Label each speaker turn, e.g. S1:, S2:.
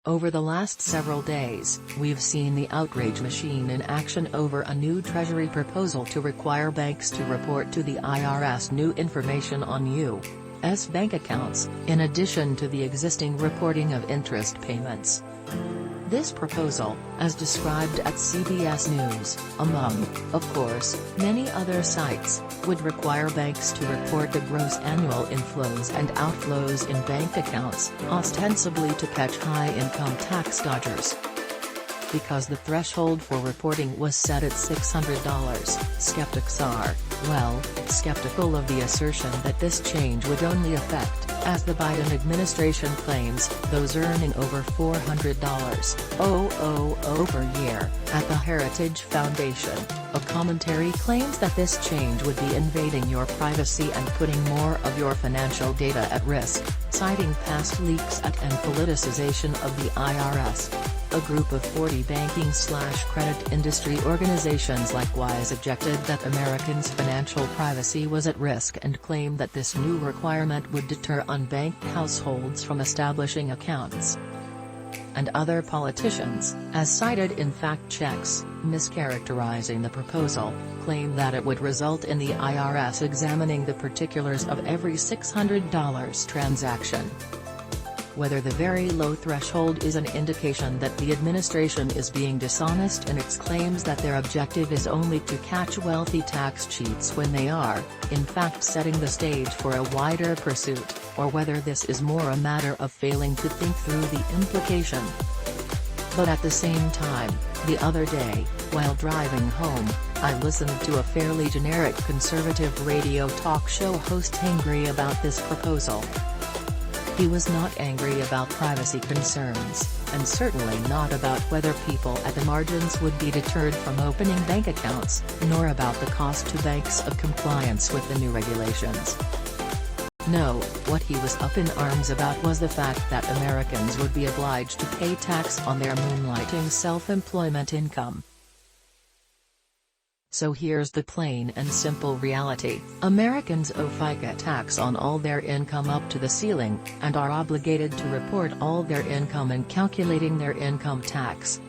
S1: Over the last several days, we've seen the outrage machine in action over a new Treasury proposal to require banks to report to the IRS new information on U.S. bank accounts, in addition to the existing reporting of interest payments. This proposal, as described at CBS News, among, of course, many other sites, would require banks to report the gross annual inflows and outflows in bank accounts, ostensibly to catch high-income tax dodgers. Because the threshold for reporting was set at $600, skeptics are, well, skeptical of the assertion that this change would only affect, as the Biden administration claims, those earning over $400 per year. At the Heritage Foundation, a commentary claims that this change would be invading your privacy and putting more of your financial data at risk, citing past leaks and politicization of the IRS. A group of 40 banking/credit industry organizations likewise objected that Americans' financial privacy was at risk and claimed that this new requirement would deter unbanked households from establishing accounts. And other politicians, as cited in fact checks, mischaracterizing the proposal, claim that it would result in the IRS examining the particulars of every $600 transaction. Whether the very low threshold is an indication that the administration is being dishonest in its claims that their objective is only to catch wealthy tax cheats when they are, in fact, setting the stage for a wider pursuit, or whether this is more a matter of failing to think through the implication. But at the same time, the other day, while driving home, I listened to a fairly generic conservative radio talk show host angry about this proposal. He was not angry about privacy concerns, and certainly not about whether people at the margins would be deterred from opening bank accounts, nor about the cost to banks of compliance with the new regulations. No, what he was up in arms about was the fact that Americans would be obliged to pay tax on their moonlighting self-employment income. So here's the plain and simple reality: Americans owe FICA tax on all their income up to the ceiling, and are obligated to report all their income in calculating their income tax,